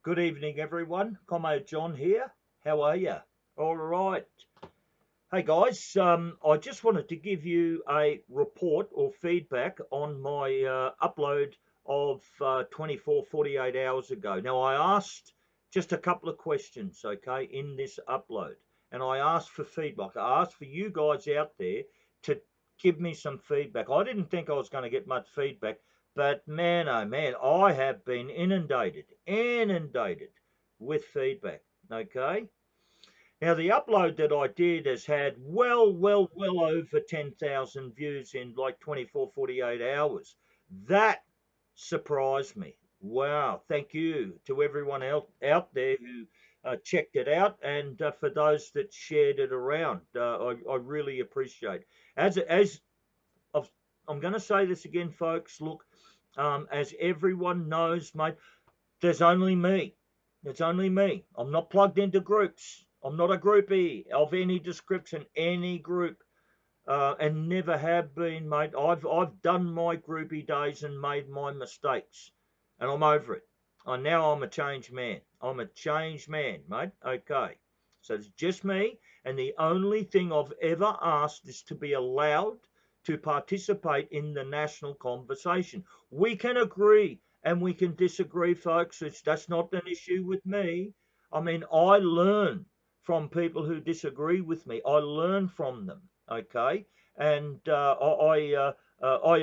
Good evening, everyone. Commo John here. How are you? All right. Hey guys, I just wanted to give you a report or feedback on my upload of 48 hours ago. Now, I asked just a couple of questions, okay, in this upload, and I asked for feedback. I asked for you guys out there to give me some feedback. I didn't think I was going to get much feedback, but man, oh man, I have been inundated with feedback, okay? Now, the upload that I did has had well over 10,000 views in like 24, 48 hours. That surprised me. Wow. Thank you to everyone out there who checked it out, and for those that shared it around. I really appreciate it. As I've, I'm going to say this again, folks. Look, as everyone knows, mate, there's only me. It's only me. I'm not plugged into groups. I'm not a groupie of any description, any group, and never have been, mate. I've done my groupie days and made my mistakes, and I'm over it. And now I'm a changed man. I'm a changed man, mate. Okay, so it's just me, and the only thing I've ever asked is to be allowed to participate in the national conversation. We can agree and we can disagree, folks. That's not an issue with me. I mean, I learn from people who disagree with me. I learn from them, okay? And I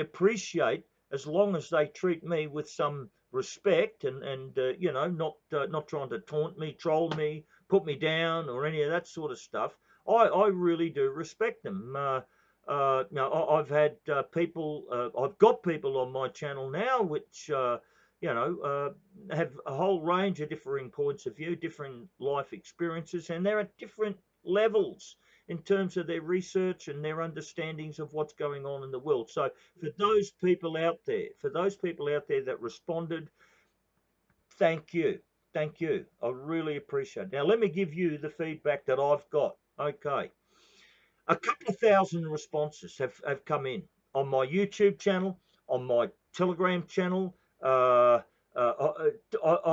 appreciate as long as they treat me with some respect and you know, not trying to taunt me, troll me, put me down, or any of that sort of stuff. I really do respect them. Now I've had people, I've got people on my channel now which you know, have a whole range of differing points of view, different life experiences, and they're at different levels in terms of their research and their understandings of what's going on in the world. So for those people out there, that responded, thank you. Thank you. I really appreciate it. Now let me give you the feedback that I've got. Okay. A couple of thousand responses have come in on my YouTube channel, on my Telegram channel. I've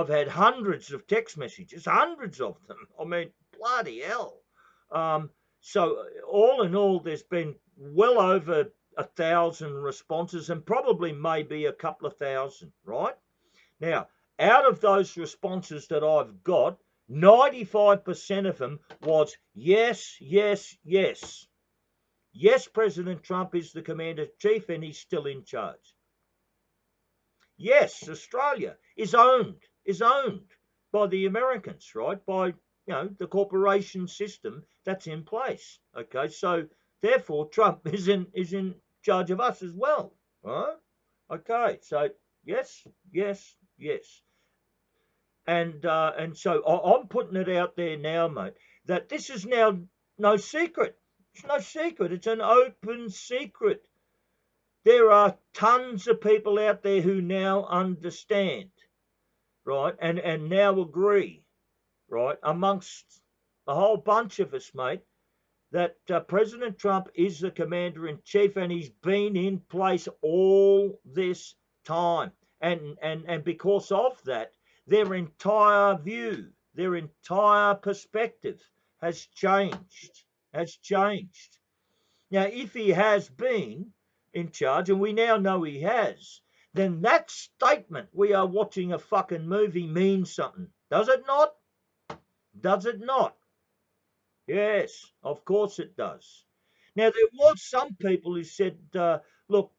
had hundreds of text messages, hundreds of them. I mean, bloody hell. So all in all, there's been well over 1,000 responses, and probably maybe a couple of thousand, right? Now, out of those responses that I've got, 95% of them was yes, yes, yes. Yes, President Trump is the commander-in-chief and he's still in charge. Yes, Australia is owned by the Americans, right? By, you know, the corporation system that's in place. Okay, so therefore Trump is in charge of us as well, right? Okay, so yes, yes, yes. And so I'm putting it out there now, mate, that this is now no secret. It's no secret. It's an open secret. There are tons of people out there who now understand, right, and now agree, right, amongst a whole bunch of us, mate, that President Trump is the commander-in-chief and he's been in place all this time. And because of that, their entire view, their entire perspective has changed, Now, if he has been in charge, and we now know he has, then that statement, we are watching a fucking movie, means something. Does it not? Does it not? Yes, of course it does. Now, there was some people who said, look,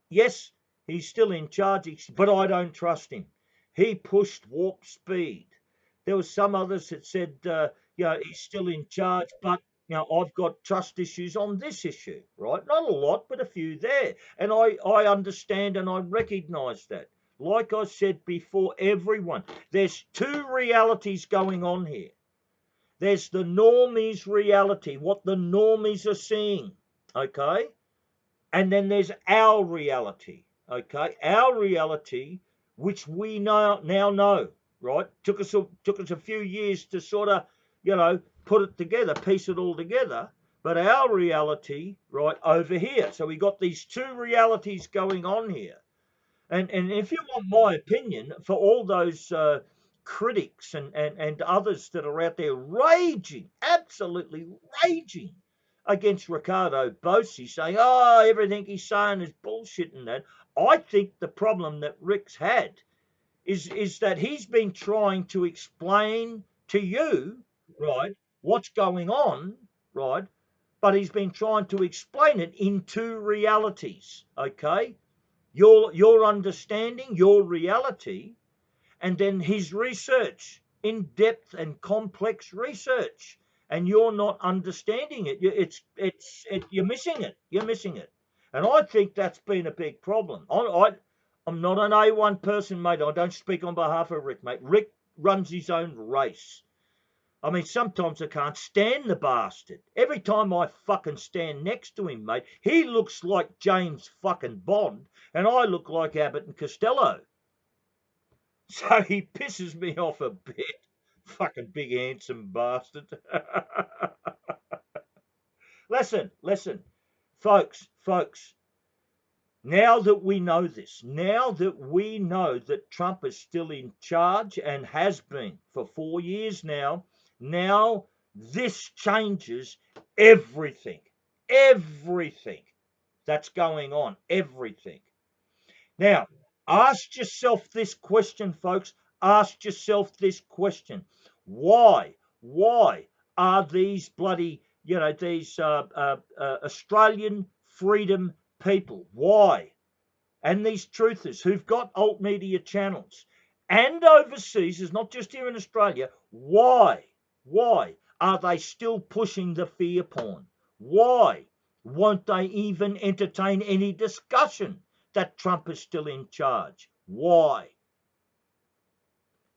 yes, he's still in charge, but I don't trust him. He pushed warp speed. There were some others that said, he's still in charge, but, I've got trust issues on this issue, right? Not a lot, but a few there. And I understand and I recognise that. Like I said before, everyone, there's two realities going on here. There's the normies reality, what the normies are seeing, okay? And then there's our reality, okay? Our reality, which we now know, right? Took us a few years to sort of, put it together, piece it all together. But our reality, right, over here. So we got these two realities going on here. And if you want my opinion, for all those critics and others that are out there raging, absolutely raging against Ricardo Bossi, saying, oh, everything he's saying is bullshit and that. I think the problem that Rick's had is that he's been trying to explain to you, right, what's going on, right, but he's been trying to explain it in two realities, okay? Your understanding, your reality, and then his research, in-depth and complex research, and you're not understanding it. You're missing it. You're missing it, and I think that's been a big problem. I'm not an A1 person, mate. I don't speak on behalf of Rick, mate. Rick runs his own race. I mean, sometimes I can't stand the bastard. Every time I fucking stand next to him, mate, he looks like James fucking Bond, and I look like Abbott and Costello. So he pisses me off a bit. Fucking big handsome bastard. Listen, folks. Now that we know this, now that we know that Trump is still in charge and has been for 4 years now this changes everything. Everything that's going on. Everything. Now, ask yourself this question, folks. Ask yourself this question. Why are these bloody, these Australian freedom people, why? And these truthers who've got alt media channels and overseas, it's not just here in Australia, why are they still pushing the fear porn? Why won't they even entertain any discussion that Trump is still in charge? Why?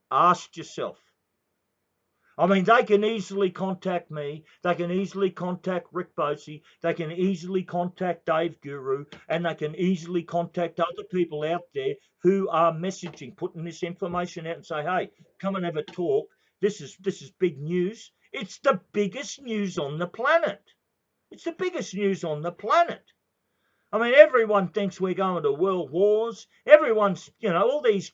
Ask yourself. I mean, they can easily contact me. They can easily contact Rick Bossi. They can easily contact Dave Guru. And they can easily contact other people out there who are messaging, putting this information out and say, hey, come and have a talk. This is big news. It's the biggest news on the planet. It's the biggest news on the planet. I mean, everyone thinks we're going to world wars. Everyone's, all these,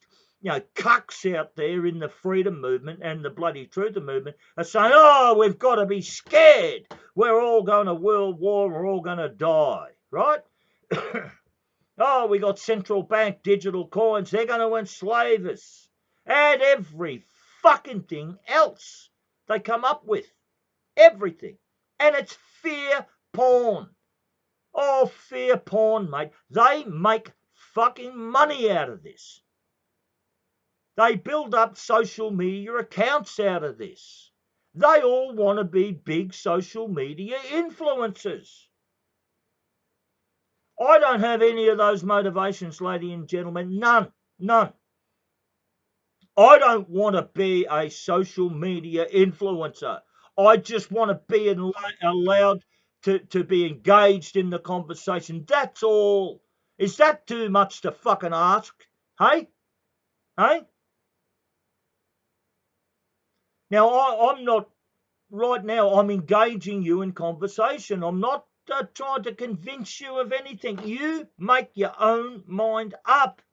cucks out there in the freedom movement and the bloody truther movement are saying, oh, we've got to be scared. We're all going to world war. We're all going to die, right? Oh, we got central bank digital coins. They're going to enslave us. And every fucking thing else they come up with. Everything. And it's fear porn. Oh, fear porn, mate. They make fucking money out of this. They build up social media accounts out of this. They all want to be big social media influencers. I don't have any of those motivations, ladies and gentlemen. None. I don't want to be a social media influencer. I just want to be allowed to be engaged in the conversation. That's all. Is that too much to fucking ask? Hey? Now, I'm not, right now, I'm engaging you in conversation. I'm not trying to convince you of anything. You make your own mind up.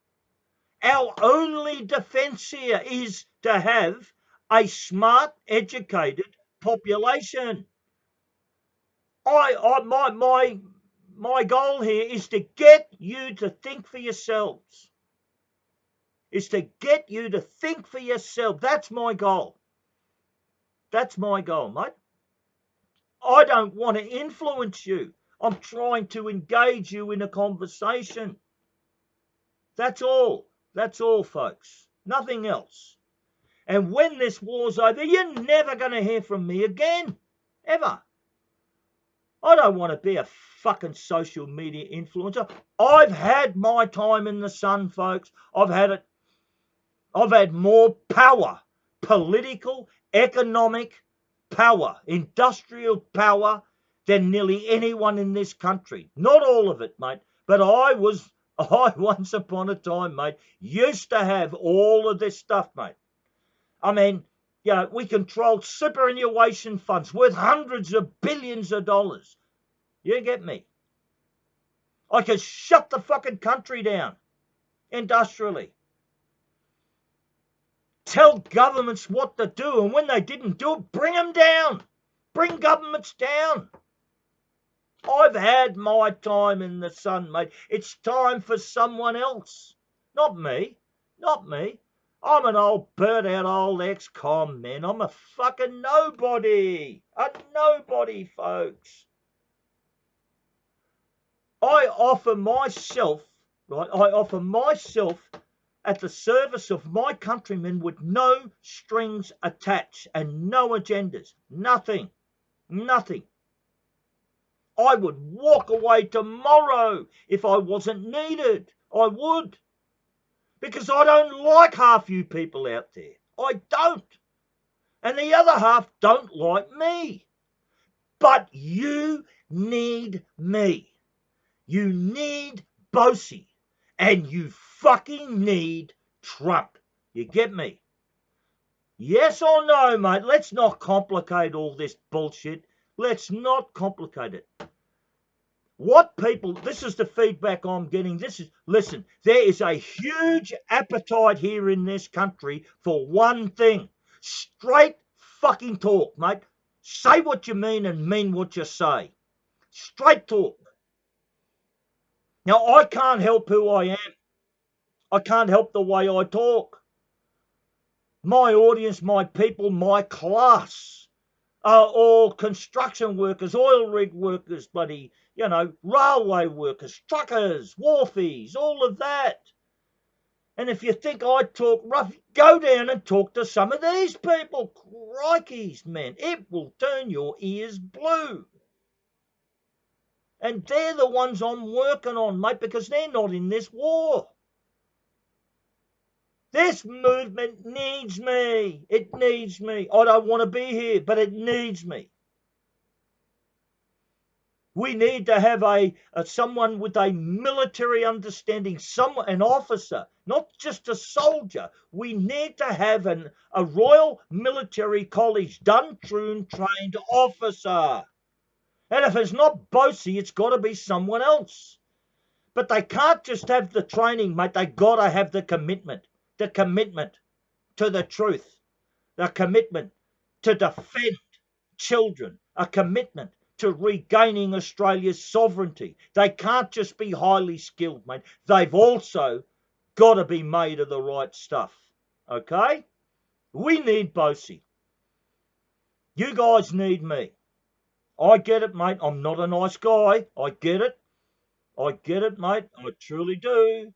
Our only defense here is to have a smart, educated population. My goal here is to get you to think for yourselves. Is to get you to think for yourself. That's my goal. That's my goal, mate. I don't want to influence you. I'm trying to engage you in a conversation. That's all. That's all, folks. Nothing else. And when this war's over, you're never going to hear from me again. Ever. I don't want to be a fucking social media influencer. I've had my time in the sun, folks. I've had it. I've had more power, political, economic power, industrial power than nearly anyone in this country. Not all of it, mate, but I once upon a time, mate, used to have all of this stuff, mate. I mean, we controlled superannuation funds worth hundreds of billions of dollars. You get me? I could shut the fucking country down industrially. tell governments what to do, and when they didn't do it, bring them down. Bring governments down. I've had my time in the sun, mate. It's time for someone else. Not me. Not me. I'm an old burnt out old ex-com, man. I'm a fucking nobody. A nobody, folks. I offer myself, right? I offer myself at the service of my countrymen with no strings attached and no agendas. Nothing. Nothing. I would walk away tomorrow if I wasn't needed. I would. Because I don't like half you people out there. I don't. And the other half don't like me. But you need me. You need Bosie. And you fucking need Trump. You get me? Yes or no, mate? Let's not complicate all this bullshit. Let's not complicate it. What people, this is the feedback I'm getting. Listen, there is a huge appetite here in this country for one thing. Straight fucking talk, mate. Say what you mean and mean what you say. Straight talk. Now, I can't help who I am. I can't help the way I talk. My audience, my people, my class are all construction workers, oil rig workers, bloody, railway workers, truckers, wharfies, all of that. And if you think I talk rough, go down and talk to some of these people. Crikeys, man, it will turn your ears blue. And they're the ones I'm working on, mate, because they're not in this war. This movement needs me. It needs me. I don't want to be here, but it needs me. We need to have someone with a military understanding, an officer, not just a soldier. We need to have a Royal Military College done through trained officer. And if it's not Bosie, it's got to be someone else. But they can't just have the training, mate. They got to have the commitment to the truth, the commitment to defend children, a commitment to regaining Australia's sovereignty. They can't just be highly skilled, mate. They've also got to be made of the right stuff. Okay? We need Bosie. You guys need me. I get it, mate. I'm not a nice guy. I get it. I get it, mate. I truly do.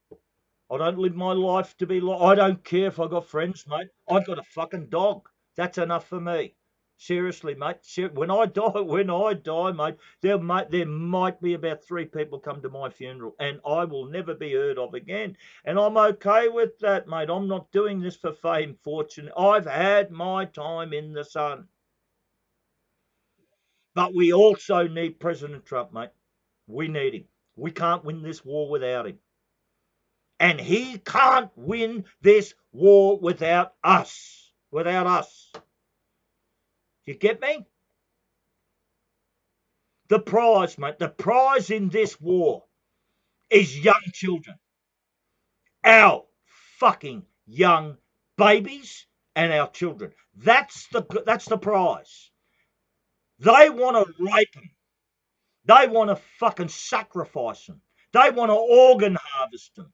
I don't live my life to be like, I don't care if I got friends, mate. I got a fucking dog. That's enough for me. Seriously, mate. When I die, mate, there might be about 3 people come to my funeral, and I will never be heard of again. And I'm okay with that, mate. I'm not doing this for fame, fortune. I've had my time in the sun. But we also need President Trump, mate. We need him. We can't win this war without him. And he can't win this war without us. Without us. You get me? The prize, mate, the prize in this war is young children. Our fucking young babies and our children. That's the prize. They want to rape them. They want to fucking sacrifice them. They want to organ harvest them.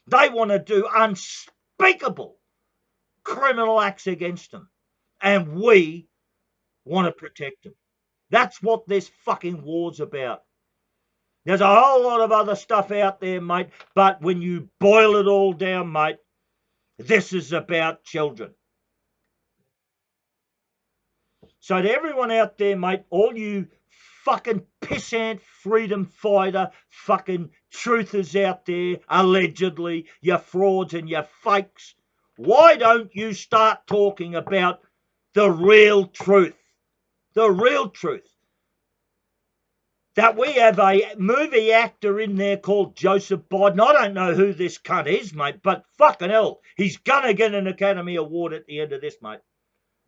They want to do unspeakable criminal acts against them. And we want to protect them. That's what this fucking war's about. There's a whole lot of other stuff out there, mate, but when you boil it all down, mate, this is about children. So to everyone out there, mate, all you fucking pissant freedom fighter fucking truthers out there, allegedly, you frauds and you fakes, why don't you start talking about the real truth? The real truth. That we have a movie actor in there called Joseph Biden. I don't know who this cunt is, mate, but fucking hell, he's going to get an Academy Award at the end of this, mate.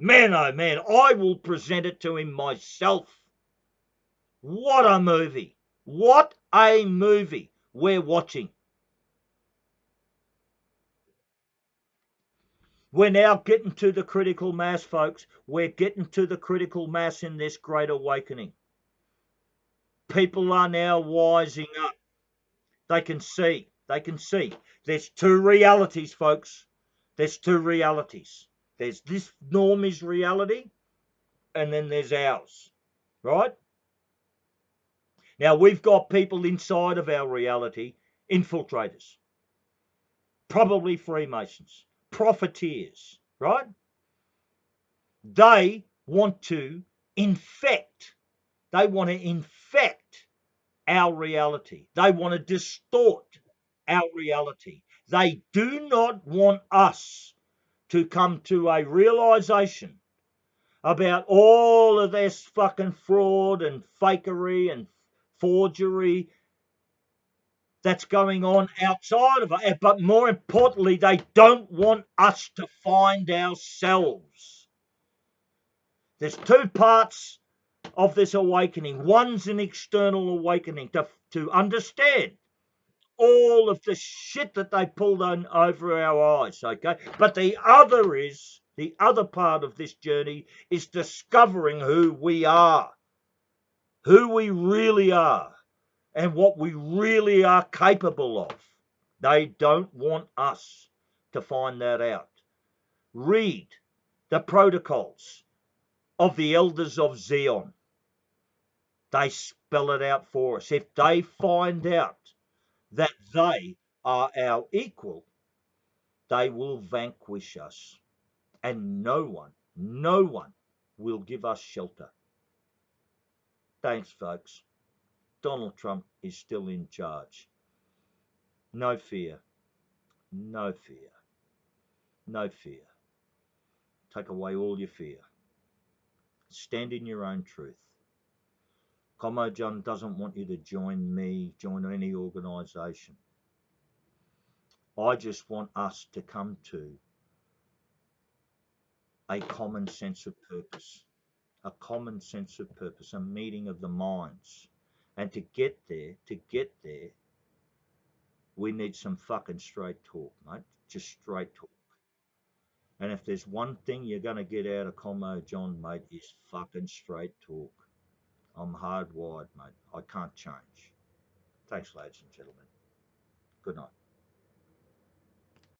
Man, oh man, I will present it to him myself. What a movie. What a movie we're watching. We're now getting to the critical mass, folks. We're getting to the critical mass in this great awakening. People are now wising up. They can see. They can see. There's two realities, folks. There's two realities. There's this normie's reality, and then there's ours, right? Now, we've got people inside of our reality, infiltrators, probably Freemasons, profiteers, right? They want to infect. They want to infect our reality. They want to distort our reality. They do not want us to come to a realization about all of this fucking fraud and fakery and forgery that's going on outside of it. But more importantly, they don't want us to find ourselves. There's two parts of this awakening. One's an external awakening to understand all of the shit that they pulled on over our eyes, okay? But the other part of this journey is discovering who we are, who we really are, and what we really are capable of. They don't want us to find that out. Read the protocols of the elders of Zion. They spell it out for us. If they find out that they are our equal, they will vanquish us. And no one will give us shelter. Thanks, folks. Donald Trump is still in charge. No fear. No fear. No fear. Take away all your fear. Stand in your own truth. Como John doesn't want you to join me, join any organisation. I just want us to come to a common sense of purpose. A common sense of purpose, a meeting of the minds. And to get there, we need some fucking straight talk, mate. Just straight talk. And if there's one thing you're going to get out of Como John, mate, is fucking straight talk. I'm hardwired, mate. I can't change. Thanks, ladies and gentlemen. Good night.